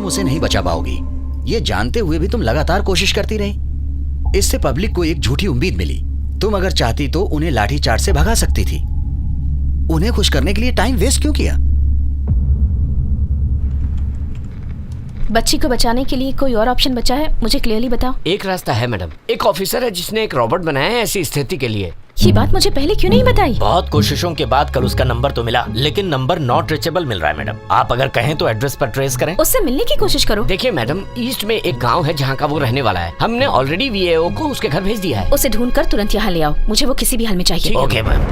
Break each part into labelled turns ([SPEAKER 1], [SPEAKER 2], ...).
[SPEAKER 1] उसे नहीं बचा पाओगी। ये जानते हुए भी तुम लगातार कोशिश करती रही। इससे पब्लिक को एक झूठी उम्मीद मिली। तुम अगर चाहती तो उन्हें लाठीचार्ज से भगा सकती थी। उन्हें खुश करने के लिए टाइम वेस्ट क्यों किया?
[SPEAKER 2] बच्ची को बचाने के लिए कोई और ऑप्शन बचा है? मुझे क्लियरली बताओ।
[SPEAKER 3] एक रास्ता है मैडम। एक ऑफिसर है जिसने एक रोबोट बनाया है ऐसी स्थिति के लिए।
[SPEAKER 2] ये बात मुझे पहले क्यों नहीं बताई?
[SPEAKER 4] बहुत कोशिशों के बाद कल उसका नंबर तो मिला, लेकिन नंबर नॉट रीचेबल मिल रहा है मैडम। आप अगर कहें तो एड्रेस पर ट्रेस करें।
[SPEAKER 2] उससे मिलने की कोशिश करो।
[SPEAKER 3] देखिए मैडम, ईस्ट में एक गांव है जहां का वो रहने वाला है। हमने ऑलरेडी वीएओ को उसके घर भेज दिया है।
[SPEAKER 2] उसे ढूंढकर तुरंत यहाँ ले आओ। मुझे वो किसी भी हाल में चाहिए।
[SPEAKER 4] Okay ma'am.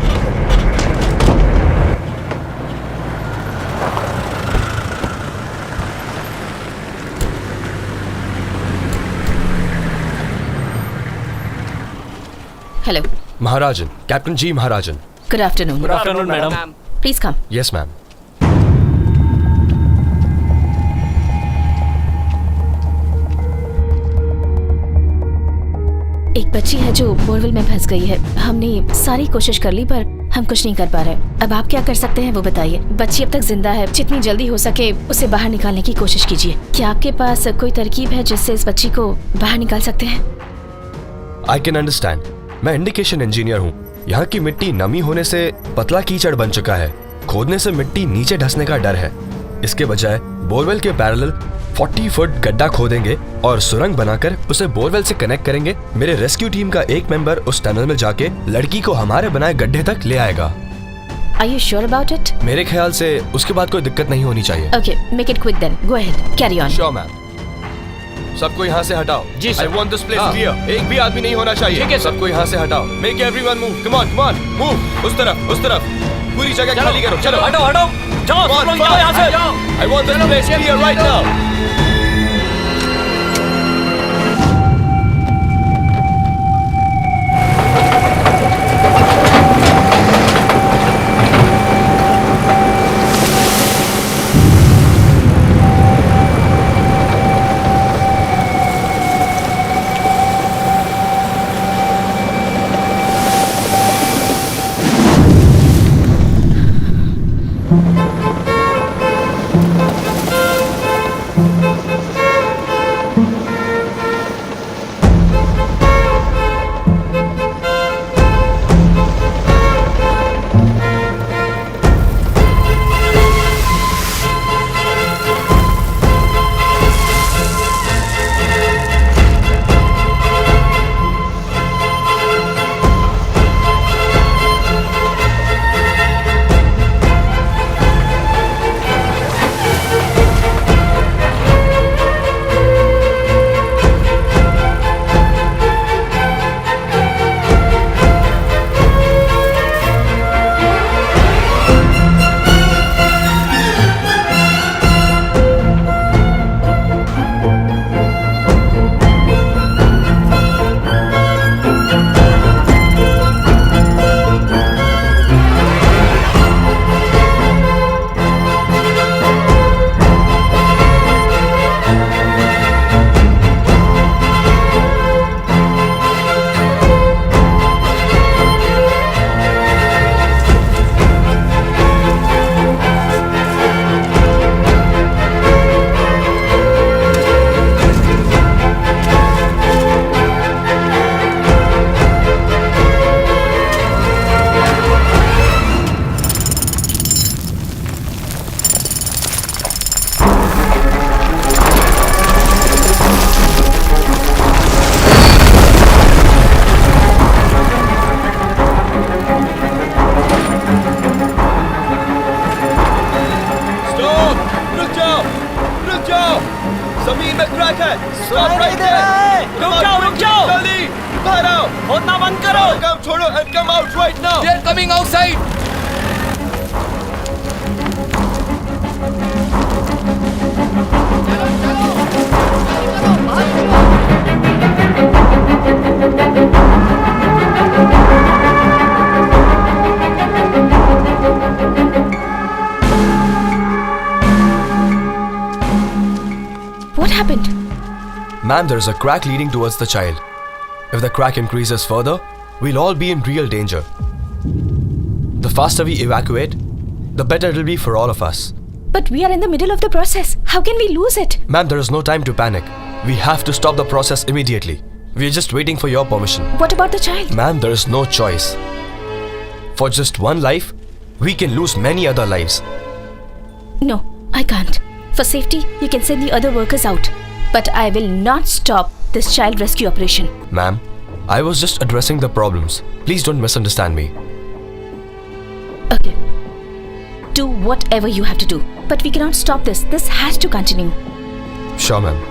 [SPEAKER 2] Hello
[SPEAKER 5] Maharajan, captain ji Maharajan.
[SPEAKER 2] Good afternoon.
[SPEAKER 4] Good afternoon madam.
[SPEAKER 2] Please come.
[SPEAKER 5] Yes ma'am.
[SPEAKER 2] एक बच्ची है जो बोरवेल में फंस गई है। हमने सारी कोशिश कर ली पर हम कुछ नहीं कर पा रहे। अब आप क्या कर सकते हैं वो बताइए। बच्ची अब तक जिंदा है। जितनी जल्दी हो सके उसे बाहर निकालने की कोशिश कीजिए। क्या आपके पास कोई तरकीब है जिससे इस बच्ची को बाहर निकाल सकते हैं?
[SPEAKER 5] I can understand. मैं इंडिकेशन इंजीनियर हूँ। यहाँ की मिट्टी नमी होने से पतला कीचड़ बन चुका है। खोदने से मिट्टी नीचे धंसने का डर है। इसके बजाय बोरवेल के पैरेलल 40 फुट गड्ढा खोदेंगे और सुरंग बनाकर उसे बोरवेल से कनेक्ट करेंगे। मेरे रेस्क्यू टीम का एक मेंबर उस टनल में जाके लड़की को हमारे बनाए गड्ढे तक ले आएगा।
[SPEAKER 2] Are you sure about it?
[SPEAKER 5] मेरे ख्याल से उसके बाद कोई दिक्कत नहीं होनी चाहिए।
[SPEAKER 2] Okay, make it quick then. Go ahead. Carry on.
[SPEAKER 5] Sure ma'am. सबको यहाँ से हटाओ।
[SPEAKER 3] जी sir.
[SPEAKER 5] I want this place clear. एक भी आदमी नहीं होना चाहिए।
[SPEAKER 3] ठीक है सर।
[SPEAKER 5] सबको यहाँ से हटाओ। Make everyone move. Come on, come on, move. उस तरफ, उस तरफ। पूरी जगह खाली करो। चलो,
[SPEAKER 4] हटो हटो, जाओ
[SPEAKER 5] Come on,
[SPEAKER 4] तुम जाओ यहाँ से।
[SPEAKER 5] I want this place clear right now. Ma'am, there is a crack leading towards the child. If the crack increases further, we'll all be in real danger. The faster we evacuate, the better it'll be for all of us.
[SPEAKER 2] But we are in the middle of the process. How can we lose it?
[SPEAKER 5] Ma'am, there is no time to panic. We have to stop the process immediately. We are just waiting for your permission.
[SPEAKER 2] What about the child?
[SPEAKER 5] Ma'am, there is no choice. For just one life, we can lose many other lives.
[SPEAKER 2] No, I can't. For safety, you can send the other workers out. But I will not stop this child rescue operation.
[SPEAKER 5] Ma'am, I was just addressing the problems. Please don't misunderstand me.
[SPEAKER 2] Okay. Do whatever you have to do. But we cannot stop this. This has to continue.
[SPEAKER 5] Sure, ma'am.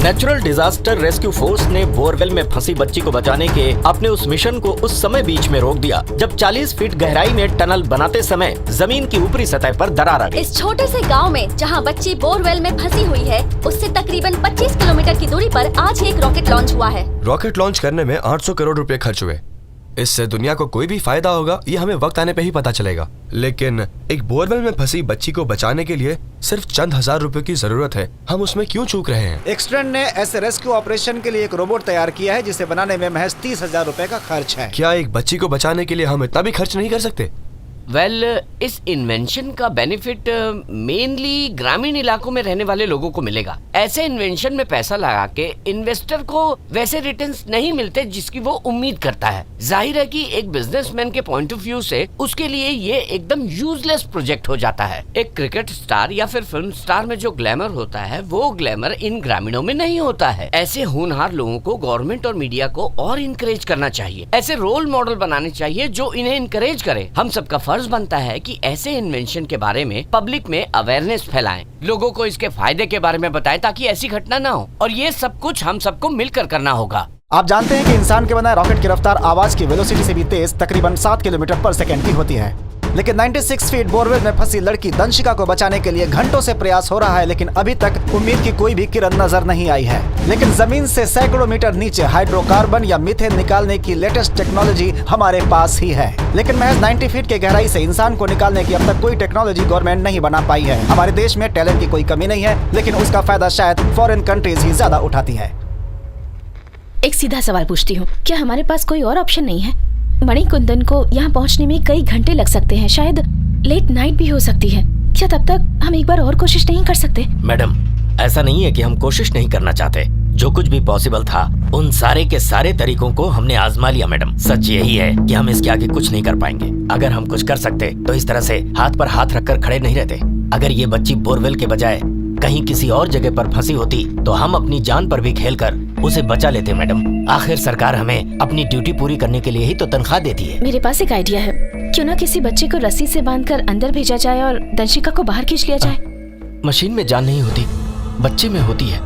[SPEAKER 4] Natural disaster rescue force ने borewell में फंसी बच्ची को बचाने के अपने उस mission को उस समय बीच में रोक दिया जब 40 फीट गहराई में टनल बनाते समय जमीन की ऊपरी सतह पर दरार आ गई।
[SPEAKER 6] इस छोटे से गांव में जहां बच्ची बोरवेल में फंसी हुई है, उससे तकरीबन 25 किलोमीटर की दूरी पर आज ही एक रॉकेट लॉन्च हुआ है।
[SPEAKER 5] रॉकेट लॉन्च करने में 800 करोड़ रुपए खर्च हुए। इससे दुनिया को कोई भी फायदा होगा ये हमें वक्त आने पे ही पता चलेगा। लेकिन एक बोरवेल में फंसी बच्ची को बचाने के लिए सिर्फ चंद हजार रुपए की जरूरत है। हम उसमें क्यों चूक रहे हैं?
[SPEAKER 7] एक्सट्रेंड ने ऐसे रेस्क्यू ऑपरेशन के लिए एक रोबोट तैयार किया है जिसे बनाने में महज 30,000 रुपए का खर्च है।
[SPEAKER 5] क्या एक बच्ची को बचाने के लिए हम इतना भी खर्च नहीं कर सकते?
[SPEAKER 3] इस इन्वेंशन का बेनिफिट मेनली ग्रामीण इलाकों में रहने वाले लोगों को मिलेगा। ऐसे इन्वेंशन में पैसा लगा के इन्वेस्टर को वैसे रिटर्न्स नहीं मिलते जिसकी वो उम्मीद करता है। जाहिर है कि एक बिजनेसमैन के पॉइंट ऑफ व्यू से उसके लिए ये एकदम यूजलेस प्रोजेक्ट हो जाता है। एक क्रिकेट स्टार या फिर फिल्म स्टार में जो ग्लैमर होता है वो ग्लैमर इन ग्रामीणों में नहीं होता है। ऐसे होनहार लोगों को गवर्नमेंट और मीडिया को और इनकरेज करना चाहिए। ऐसे रोल मॉडल बनाने चाहिए जो इन्हें इनकरेज करे। हम सबका फर्ज बनता है कि ऐसे इन्वेंशन के बारे में पब्लिक में अवेयरनेस फैलाएं, लोगों को इसके फायदे के बारे में बताएं ताकि ऐसी घटना ना हो। और ये सब कुछ हम सबको मिलकर करना होगा।
[SPEAKER 7] आप जानते हैं कि इंसान के बनाए रॉकेट की रफ्तार आवाज की वेलोसिटी से भी तेज तकरीबन 7 किलोमीटर पर सेकंड की होती है। लेकिन 96 फीट बोरवेल में फंसी लड़की दंशिका को बचाने के लिए घंटों से प्रयास हो रहा है, लेकिन अभी तक उम्मीद की कोई भी किरण नजर नहीं आई है। लेकिन जमीन से सैकड़ों मीटर नीचे हाइड्रोकार्बन या मीथेन निकालने की लेटेस्ट टेक्नोलॉजी हमारे पास ही है। लेकिन महज 90 फीट के गहराई से इंसान को निकालने की अब तक कोई टेक्नोलॉजी गवर्नमेंट नहीं बना पाई है। हमारे देश में टैलेंट की कोई कमी नहीं है, लेकिन उसका फायदा शायद फॉरेन कंट्रीज ही ज्यादा उठाती है।
[SPEAKER 2] एक सीधा सवाल पूछती हूँ, क्या हमारे पास कोई और ऑप्शन नहीं है? मणिकुंदन को यहाँ पहुँचने में कई घंटे लग सकते हैं, शायद लेट नाइट भी हो सकती है। क्या तब तक हम एक बार और कोशिश नहीं कर सकते?
[SPEAKER 4] मैडम, ऐसा नहीं है कि हम कोशिश नहीं करना चाहते। जो कुछ भी पॉसिबल था उन सारे के सारे तरीकों को हमने आजमा लिया मैडम। सच यही है कि हम इसके आगे कुछ नहीं कर पाएंगे। अगर हम कुछ कर सकते तो इस तरह से हाथ पर हाथ रखकर खड़े नहीं रहते। अगर ये बच्ची बोरवेल के बजाय कहीं किसी और जगह पर फंसी होती तो हम अपनी जान पर भी खेलकर उसे बचा लेते मैडम। आखिर सरकार हमें अपनी ड्यूटी पूरी करने के लिए ही तो तनख्वाह देती है।
[SPEAKER 2] मेरे पास एक आइडिया है, क्यों ना किसी बच्चे को रस्सी से बांधकर अंदर भेजा जाए और दंशिका को बाहर खींच लिया जाए।
[SPEAKER 4] मशीन में जान नहीं होती, बच्चे में होती है।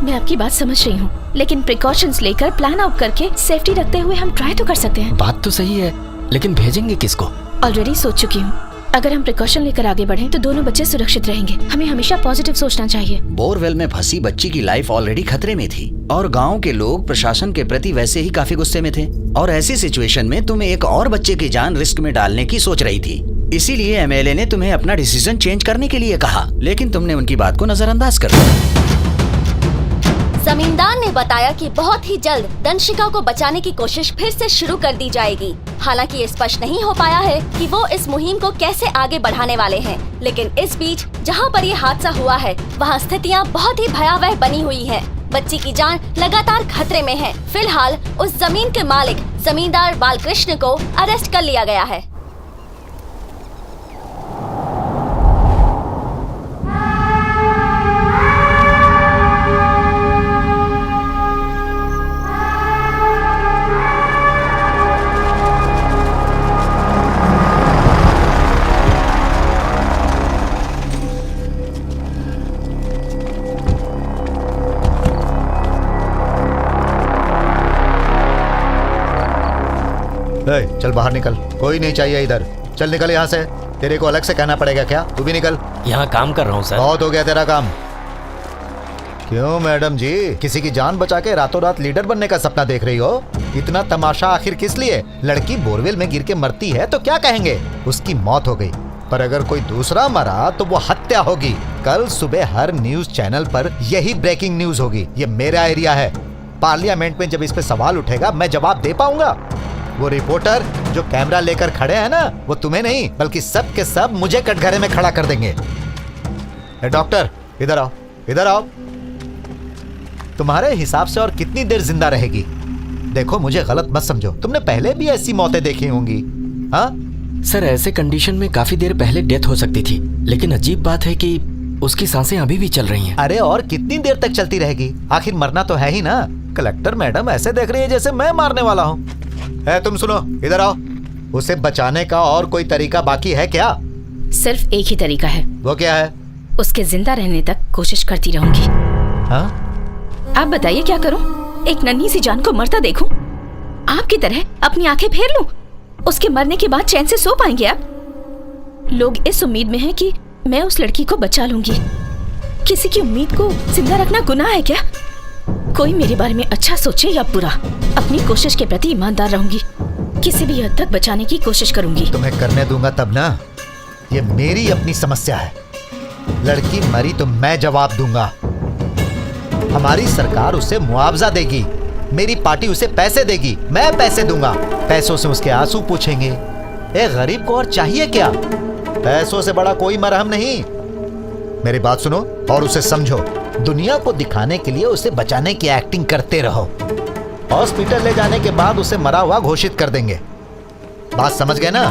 [SPEAKER 2] मैं आपकी बात समझ रही हूँ, लेकिन प्रिकॉशंस लेकर प्लान आउट करके सेफ्टी रखते हुए हम ट्राई तो कर सकते हैं।
[SPEAKER 4] बात तो सही है, लेकिन भेजेंगे किसको?
[SPEAKER 2] ऑलरेडी सोच चुकी हूँ। अगर हम प्रिकॉशन लेकर आगे बढ़ें तो दोनों बच्चे सुरक्षित रहेंगे। हमें हमेशा पॉजिटिव सोचना चाहिए।
[SPEAKER 1] बोरवेल में फंसी बच्ची की लाइफ ऑलरेडी खतरे में थी और गांव के लोग प्रशासन के प्रति वैसे ही काफी गुस्से में थे। और ऐसी सिचुएशन में तुम एक और बच्चे की जान रिस्क में डालने की सोच रही थी। इसीलिए एमएलए ने तुम्हें अपना डिसीजन चेंज करने के लिए कहा, लेकिन तुमने उनकी बात को नजरअंदाज कर दिया।
[SPEAKER 6] जमींदार ने बताया कि बहुत ही जल्द दंशिका को बचाने की कोशिश फिर से शुरू कर दी जाएगी। हालांकि ये स्पष्ट नहीं हो पाया है कि वो इस मुहिम को कैसे आगे बढ़ाने वाले हैं। लेकिन इस बीच जहां पर ये हादसा हुआ है वहां स्थितियां बहुत ही भयावह बनी हुई हैं। बच्ची की जान लगातार खतरे में है। फिलहाल उस जमीन के मालिक जमींदार बालकृष्ण को अरेस्ट कर लिया गया है।
[SPEAKER 8] चल बाहर निकल, कोई नहीं चाहिए इधर। चल निकल यहाँ से। तेरे को अलग से कहना पड़ेगा क्या? तू भी निकल।
[SPEAKER 4] यहाँ काम कर रहा हूँ सर।
[SPEAKER 8] बहुत हो गया तेरा काम। क्यों मैडम जी, किसी की जान बचा के रातों रात लीडर बनने का सपना देख रही हो? इतना तमाशा आखिर किस लिए? लड़की बोरवेल में गिर के मरती है तो क्या कहेंगे? उसकी मौत हो गई। पर अगर कोई दूसरा मरा तो वो हत्या होगी। कल सुबह हर न्यूज चैनल पर यही ब्रेकिंग न्यूज होगी। ये मेरा एरिया है। पार्लियामेंट में जब इस पे सवाल उठेगा मैं जवाब दे पाऊंगा? वो रिपोर्टर जो कैमरा लेकर खड़े हैं ना, वो तुम्हें नहीं बल्कि सब के सब मुझे कटघरे में खड़ा कर देंगे। डॉक्टर इधर आओ, इधर आओ। तुम्हारे हिसाब से और कितनी देर जिंदा रहेगी? देखो मुझे गलत मत समझो, तुमने पहले भी ऐसी मौतें देखी होंगी। हाँ
[SPEAKER 4] सर, ऐसे कंडीशन में काफी देर पहले डेथ हो सकती थी, लेकिन अजीब बात है कि उसकी सांसें अभी भी चल रही हैं।
[SPEAKER 8] अरे और कितनी देर तक चलती रहेगी? आखिर मरना तो है ही ना। कलेक्टर मैडम ऐसे देख रही है जैसे मैं मारने वाला हूँ। तुम सुनो, इधर आओ। उसे बचाने का और कोई तरीका बाकी है क्या?
[SPEAKER 2] सिर्फ एक ही तरीका है।
[SPEAKER 8] वो क्या है?
[SPEAKER 2] उसके जिंदा रहने तक कोशिश करती रहूंगी।
[SPEAKER 8] हाँ?
[SPEAKER 2] आप बताइए क्या करूं? एक नन्ही सी जान को मरता देखूं? आपकी तरह अपनी आंखें फेर लूं? उसके मरने के बाद चैन से सो पाएंगे आप? लोग इस उम्मीद में हैं कि मैं उस लड़की को बचा लूंगी। किसी की उम्मीद को जिंदा रखना गुनाह है क्या? कोई मेरे बारे में अच्छा सोचे या बुरा, अपनी कोशिश के प्रति ईमानदार रहूंगी। किसी भी हद तक बचाने की कोशिश करूंगी।
[SPEAKER 8] तुम्हें करने दूंगा तब ना। ये मेरी अपनी समस्या है। लड़की मरी तो मैं जवाब दूंगा। हमारी सरकार उसे मुआवजा देगी, मेरी पार्टी उसे पैसे देगी, मैं पैसे दूंगा। पैसों से उसके आंसू पूछेंगे। एक गरीब को और चाहिए क्या? पैसों से बड़ा कोई मरहम नहीं। मेरी बात सुनो और उसे समझो। दुनिया को दिखाने के लिए उसे बचाने की एक्टिंग करते रहो। हॉस्पिटल ले जाने के बाद उसे मरा हुआ घोषित कर देंगे। बात समझ गए ना?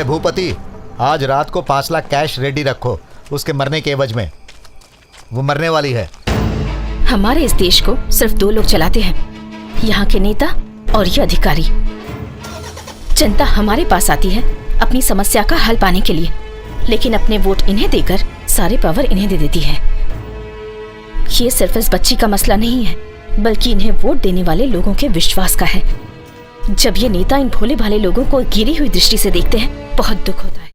[SPEAKER 8] भूपति, आज रात को 5 लाख कैश रेडी रखो उसके मरने के एवज में। वो मरने वाली है।
[SPEAKER 2] हमारे इस देश को सिर्फ 2 लोग चलाते हैं, यहाँ के नेता और ये अधिकारी। जनता हमारे पास आती है अपनी समस्या का हल पाने के लिए, लेकिन अपने वोट इन्हें देकर सारे पावर इन्हें दे देती है। ये सिर्फ इस बच्ची का मसला नहीं है, बल्कि इन्हें वोट देने वाले लोगों के विश्वास का है। जब ये नेता इन भोले भाले लोगों को गिरी हुई दृष्टि से देखते हैं, बहुत दुख होता है।